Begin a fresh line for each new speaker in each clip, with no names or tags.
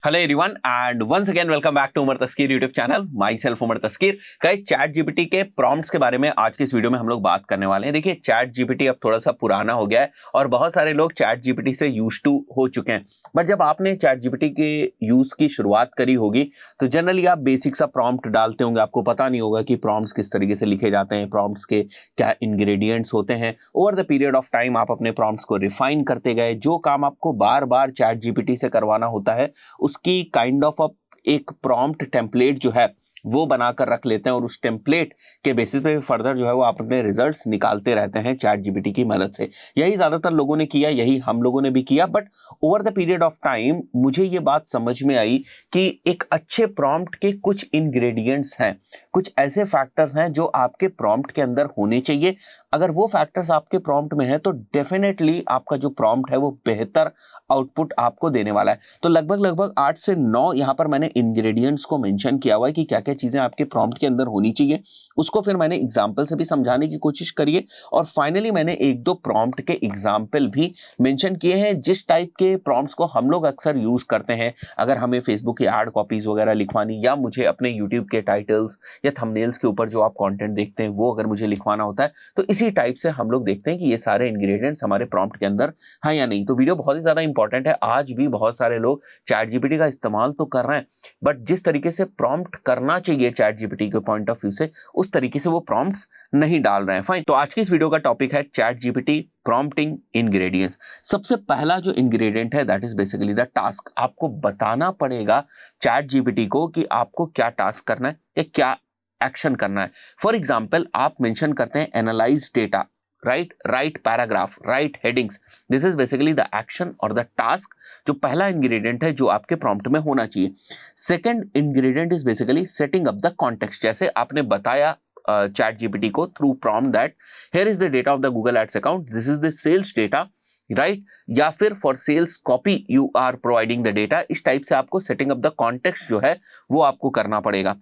Hello everyone and once again welcome back to Umar Taskeer YouTube channel. Myself Umar Taskeer. कई chat GPT के prompts के बारे में आज की इस वीडियो में हम लोग बात करने वाले हैं। देखिए, चैट जीपीटी अब थोड़ा सा पुराना हो गया है और बहुत सारे लोग चैट जीपीटी से यूज टू हो चुके हैं। बट जब आपने चैट जीपीटी के यूज की शुरुआत करी होगी तो जनरली आप बेसिक सा प्रॉम्प्ट डालते होंगे। आपको पता नहीं होगा कि प्रॉम्प्ट्स किस तरीके से लिखे जाते हैं, प्रॉम्प्ट्स के क्या इंग्रेडिएंट्स होते हैं। Over the period of time आप अपने प्रॉम्प्ट्स को रिफाइन करते गए। जो काम आपको बार बार चैट जीपीटी से करवाना होता है उसकी काइंड ऑफ एक प्रॉम्प्ट टेम्पलेट जो है वो बनाकर रख लेते हैं और उस टेम्पलेट के बेसिस पे फर्दर जो है वो आप अपने रिजल्ट्स निकालते रहते हैं चैट जीपीटी की मदद से। यही ज्यादातर लोगों ने किया, यही हम लोगों ने भी किया। But over the period of time मुझे ये बात समझ में आई कि एक अच्छे प्रॉम्प्ट के कुछ इंग्रेडिएंट्स हैं, कुछ ऐसे फैक्टर्स हैं जो आपके प्रॉम्प्ट के अंदर होने चाहिए। अगर वो फैक्टर्स आपके प्रॉम्प्ट में है तो डेफिनेटली आपका जो प्रॉम्प्ट है वो बेहतर आउटपुट आपको देने वाला है। तो लगभग 8 से 9 यहां पर मैंने इंग्रेडिएंट्स को मेंशन किया हुआ है कि क्या क्या चीजें आपके प्रॉम्प्ट के अंदर होनी चाहिए। उसको फिर मैंने एग्जांपल से भी समझाने की कोशिश करी है और फाइनली मैंने एक दो प्रॉम्प्ट के एग्जांपल भी मेंशन किए हैं जिस टाइप के प्रॉम्प्ट्स को हम लोग अक्सर यूज करते हैं। अगर हमें फेसबुक की एड कॉपीज वगैरह लिखवानी या मुझे अपने यूट्यूब के टाइटल्स या थंबनेल्स के ऊपर जो आप कंटेंट देखते हैं वो अगर मुझे लिखवाना होता है तो इसी टाइप से हम लोग देखते हैं कि ये सारे इंग्रेडिएंट्स हमारे प्रॉम्प्ट के अंदर हैं या नहीं। तो वीडियो बहुत ही ज्यादा इंपॉर्टेंट है। आज भी बहुत सारे लोग चैट जीपीटी का इस्तेमाल तो कर रहे हैं बट जिस तरीके से प्रॉम्प्ट करना चाहिए चैट जीपीटी के पॉइंट ऑफ व्यू से उस तरीके से वो प्रॉम्प्ट्स नहीं डाल रहे हैं। फाइन, तो आज की इस वीडियो का टॉपिक है चैट जीपीटी प्रॉम्प्टिंग इंग्रेडिएंट्स। सबसे पहला जो इंग्रेडिएंट है that is basically the task. आपको बताना पड़ेगा चैट जीपीटी को कि आपको क्या टास्क करना है या क्या एक्शन करना है। फॉर एग्जाम्पल आप मेंशन करते हैं analyse data, right paragraph, right headings. This is basically the action और द टास्क जो पहला इंग्रेडिएंट है जो आपके प्रॉम्प्ट में होना चाहिए। Second ingredient is basically setting up the context. जैसे आपने बताया चैट जीपीटी को through prompt that here is the data of the Google ads account, this is the sales data, right, या फिर for sales copy you are providing the data. इस type से आपको setting up the context जो है वो आपको करना पड़ेगा।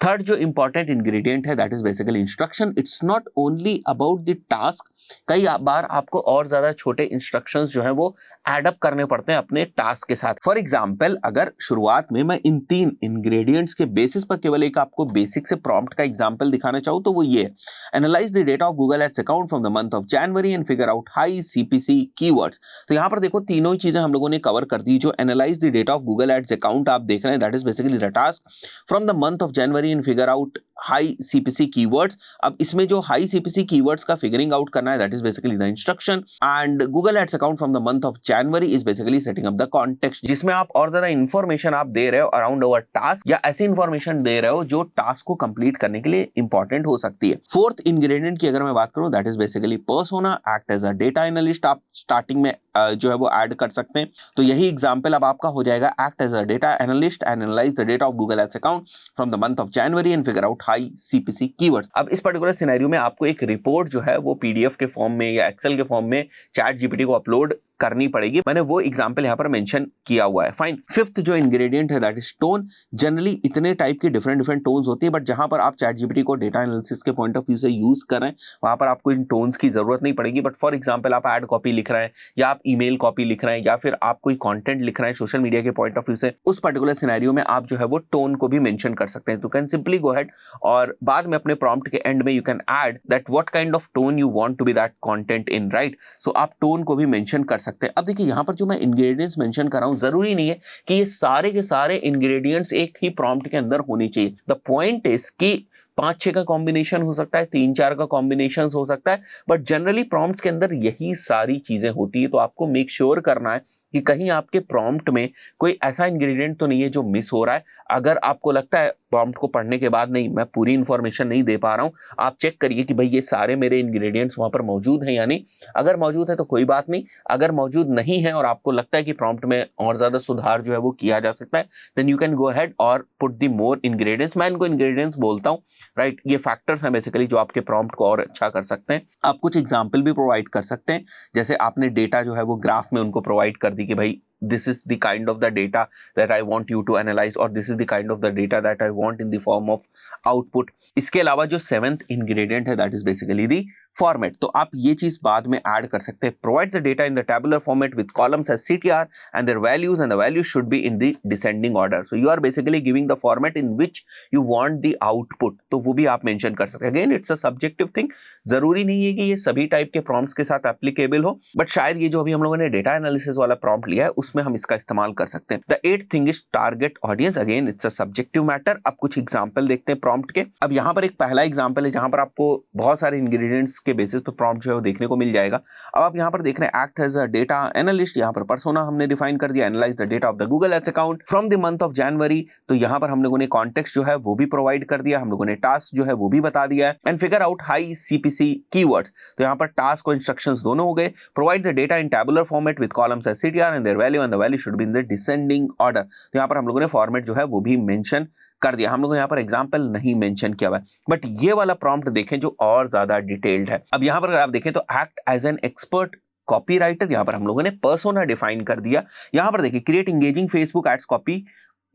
थर्ड जो इंपॉर्टेंट इंग्रेडिएंट है that is basically instruction. It's not only about the task, कई बार आपको और ज्यादा छोटे इंस्ट्रक्शंस जो है वो एड अप करने पड़ते हैं अपने टास्क के साथ। फॉर एग्जांपल अगर शुरुआत में मैं इन 3 इंग्रेडिएंट्स के बेसिस पर केवल एक आपको बेसिक से प्रॉम्प्ट का एग्जांपल दिखाना चाहूं तो वो ये है, analyse the data of Google ads account from the month of January and figure out high CPC keywords. तो यहां पर देखो तीनों ही चीजें हम लोगों ने कवर कर दी। जो analyse the data of Google ads account आप देख रहे हैं that is basically the task, from the month of January and figure out high CPC keywords. अब इसमें जो हाई सीपीसी कीवर्ड्स का फिगरिंग आउट करना है that is basically the instruction. And Google ads account from the month of January is basically setting up the context, जिसमें आप और ज्यादा इंफॉर्मेशन आप दे रहे हो अराउंड अवर टास्क या ऐसी इंफॉर्मेशन दे रहे हो जो टास्क को कंप्लीट करने के लिए इंपॉर्टेंट हो सकती है। फोर्थ इंग्रेडिएंट की अगर मैं बात करूं that is basically persona, act as a data analyst. आप स्टार्टिंग में जो है वो ऐड कर सकते हैं। तो यही एग्जांपल अब आपका हो जाएगा, act as a data analyst and analyse the data of Google ads account from the month of January and figure out high CPC keywords. अब इस पर्टिकुलर सिनेरियो में आपको एक रिपोर्ट जो है वो पीडीएफ के फॉर्म में या एक्सेल के फॉर्म में चैट जीपीटी को अपलोड करनी पड़ेगी। मैंने वो एग्जांपल यहां पर मेंशन किया हुआ है। फाइन, फिफ्थ जो इंग्रेडिएंट है दैट इज टोन। जनरली इतने टाइप की डिफरेंट टोन्स होती है बट जहां पर आप चैट जीपीटी को डेटा एनालिसिस के पॉइंट ऑफ व्यू से यूज कर रहे हैं वहां पर आपको इन टोन्स की जरूरत नहीं पड़ेगी। बट फॉर एग्जांपल आप एड कॉपी लिख रहे हैं या आप ईमेल कॉपी लिख रहे हैं या फिर आप कोई कंटेंट लिख रहे हैं सोशल मीडिया के पॉइंट ऑफ व्यू से, उस पर्टिकुलर सिनेरियो में आप जो है वो टोन को भी मेंशन कर सकते हैं। तो कैन सिंपली गो अहेड और बाद में अपने प्रॉम्प्ट के एंड में you can add that what kind of tone you want to be that content in, right. So आप टोन को भी मेंशन कर सकते हैं। अब देखिए यहां पर जो मैं इंग्रेडिएंट्स मेंशन कर रहा हूं जरूरी नहीं है कि ये सारे के सारे इंग्रेडिएंट्स एक ही प्रॉम्प्ट के अंदर होने चाहिए। द पॉइंट इज कि 5-6 का कॉम्बिनेशन हो सकता है, 3-4 का कॉम्बिनेशन हो सकता है, बट जनरली प्रॉम्प्ट्स के अंदर यही सारी चीजें होती है। तो आपको मेक श्योर करना है कि कहीं आपके प्रॉम्प्ट में कोई ऐसा इंग्रेडिएंट तो नहीं है जो मिस हो रहा है। अगर आपको लगता है प्रॉम्प्ट को पढ़ने के बाद नहीं मैं पूरी इंफॉर्मेशन नहीं दे पा रहा हूं, आप चेक करिए कि भाई ये सारे मेरे इंग्रेडिएंट्स वहां पर मौजूद हैं या नहीं। अगर मौजूद है तो कोई बात नहीं, अगर मौजूद नहीं है और आपको लगता है कि प्रॉम्प्ट में और ज्यादा सुधार जो है वो किया जा सकता है then you can go ahead और पुट द मोर इंग्रेडिएंट्स। मैं इनको इंग्रेडिएंट्स बोलता हूं, राइट। ये फैक्टर्स हैं बेसिकली जो आपके प्रॉम्प्ट को और अच्छा कर सकते हैं। आप कुछ एग्जाम्पल भी प्रोवाइड कर सकते हैं। जैसे आपने डेटा जो है वो ग्राफ में उनको प्रोवाइड कर दी कि भाई this is the kind of the data that I want you to analyze or this is the kind of the data that I want in the form of output. इसके अलावा जो 7th ingredient है that is basically the format, तो आप ये चीज बाद में ऐड कर सकते हैं. Provide the data in the tabular format with columns as CTR and their values and the values should be in the descending order. So you are basically giving the format in which you want the output, तो वो भी आप mention कर सकते हैं. Again it's a subjective thing, जरूरी नहीं है कि ये सभी टाइप के प्रॉम्प्ट्स के साथ एप्लीकेबल हो, बट शायद ये जो अभी हम लोगों ने डेटा एनालिसिस वाला प्रॉम्प्ट लिया है उसमें हम इसका इस्तेमाल कर सकते हैं. The 8th thing is target audience. Again it's a subjective matter. अब कुछ एग्जांपल देखते हैं प्रॉम्प्ट के. अब यहाँ पर एक पहला एग्जांपल है जहां पर आपको बहुत सारे इंग्रेडिएंट्स के बेसिस पे प्रॉम्प्ट जो है वो देखने को मिल जाएगा. अब आप यहाँ पर देख रहे हैं act as a data analyst. यहाँ पर पर्सोना हमने डिफाइन कर दिया. Analyse the data of the Google ads account from the month of January, तो यहाँ पर हम लोगों ने कॉन्टेक्स्ट जो है वो भी प्रोवाइड कर दिया. हम लोगों ने टास्क जो है वो भी बता दिया है. And figure out high CPC keywords, तो यहाँ पर टास्क और इंस्ट्रक्शंस दोनों हो गए. Provide the data in tabular format with columns as CTR and their value and the value should be in the descending order. तो यहाँ पर हम लोगों ने फॉर्मेट जो है वो भी मेंशन कर दिया. हम लोगों ने यहाँ पर एग्जांपल नहीं मेंशन किया हुआ है, बट ये वाला प्रॉम्प्ट देखें जो और ज्यादा डिटेल्ड है. अब यहाँ पर अगर आप देखें तो act as an expert copywriter, यहाँ पर हम लोगों ने पर्सोना डिफाइन कर दिया. यहाँ पर देखिए create engaging Facebook ads copy,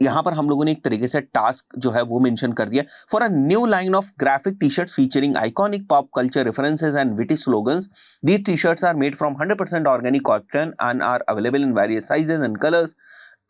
यहाँ पर हम लोगों ने एक तरीके से टास्क जो है वो मेंशन कर दिया. For a new line of graphic T-shirts featuring iconic pop culture references and witty slogans, these T-shirts are made from 100% organic cotton and are available in various sizes and colours.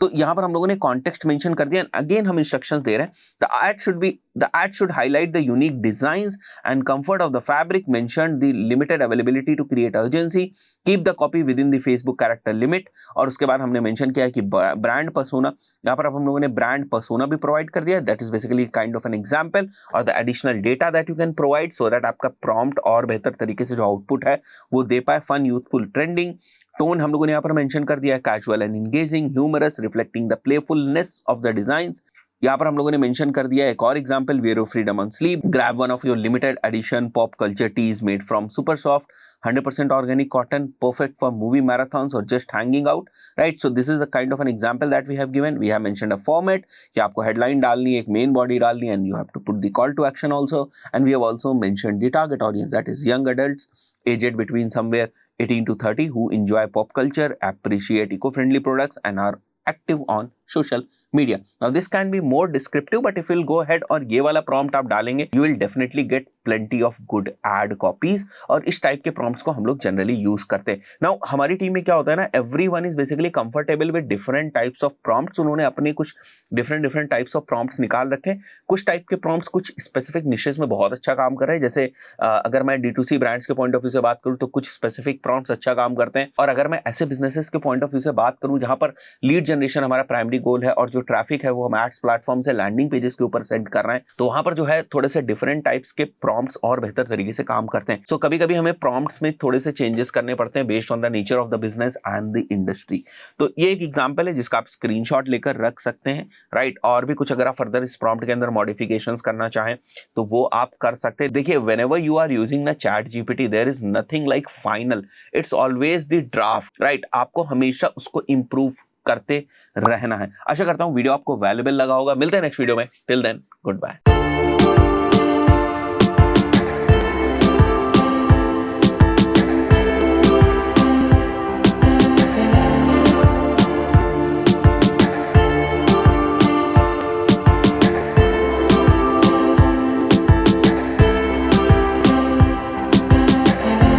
तो यहां पर हम लोगों ने context mention कर दिया. Again हम instructions दे रहे हैं. The ad should highlight the unique designs and comfort of the fabric, mention the limited availability to create urgency, keep the copy within the Facebook character limit. और उसके बाद हमने mention किया है कि ब्रांड पर्सोना, यहाँ पर अब हम लोगों ने ब्रांड पर्सोना भी प्रोवाइड कर दिया. That is basically kind of an example और the additional data that you can provide so that आपका प्रॉम्प्ट और बेहतर तरीके से जो आउटपुट है वो दे पाए. Fun, youthful, trending. टोन हम लोगों ने यहाँ पर मेंशन कर दिया है casual and engaging, humorous, reflecting the playfulness of the designs. यहाँ पर हम लोगों ने मेंशन कर दिया एक और example, wear of freedom on sleep, grab one of your limited edition pop culture tees made from super soft 100% organic cotton, perfect for movie marathons or just hanging out, right? So this is the kind of an example that we have given. We have mentioned a format कि आपको headline डालनी है, एक main body डालनी है, and you have to put the call to action also. And we have also mentioned the target audience, that is young adults aged between somewhere 18 to 30 who enjoy pop culture, appreciate eco-friendly products and are active on social media. Now this can be more descriptive, but if you'll go ahead और ये वाला prompt आप डालेंगे, you will definitely get plenty of good ad copies. और इस type के prompts को हम लोग generally use करते हैं. Now हमारी टीम में क्या होता है ना, everyone is basically comfortable with different types of prompts. उन्होंने अपने कुछ different types of prompts निकाल रखे हैं. कुछ टाइप के prompts कुछ specific niches में बहुत अच्छा काम कर रहे हैं. जैसे अगर मैं D2C brands के point of view से बात करूँ तो कुछ specific prompts अच्छा काम करते हैं. और अगर मैं ऐसे businesses के point of view से बात करूँ जहाँ पर lead generation हमारा प्राइमरी गोल है और जो ट्रैफिक है वो हम एड्स प्लेटफॉर्म से लैंडिंग पेजेस के ऊपर सेंड कर रहे हैं, तो वहां पर जो है थोड़े से डिफरेंट टाइप्स के प्रॉम्प्ट्स और बेहतर तरीके से काम करते हैं. सो कभी कभी हमें प्रॉम्प्ट्स में थोड़े से चेंजेस करने पड़ते हैं based on the nature of the business and the industry. तो ये एक एग्जांपल है जिसका आप स्क्रीनशॉट लेकर रख सकते हैं, राइट. और भी कुछ अगर आप फर्दर इस प्रॉम्प्ट के अंदर मॉडिफिकेशंस करना चाहें तो वो आप कर सकते हैं. देखिए, whenever you are using the ChatGPT there is nothing like final, it's always the draft, right. आपको हमेशा उसको इंप्रूव करते रहना है. आशा करता हूं वीडियो आपको वैल्यूएबल लगा होगा. मिलते हैं नेक्स्ट वीडियो में. Till then, good bye.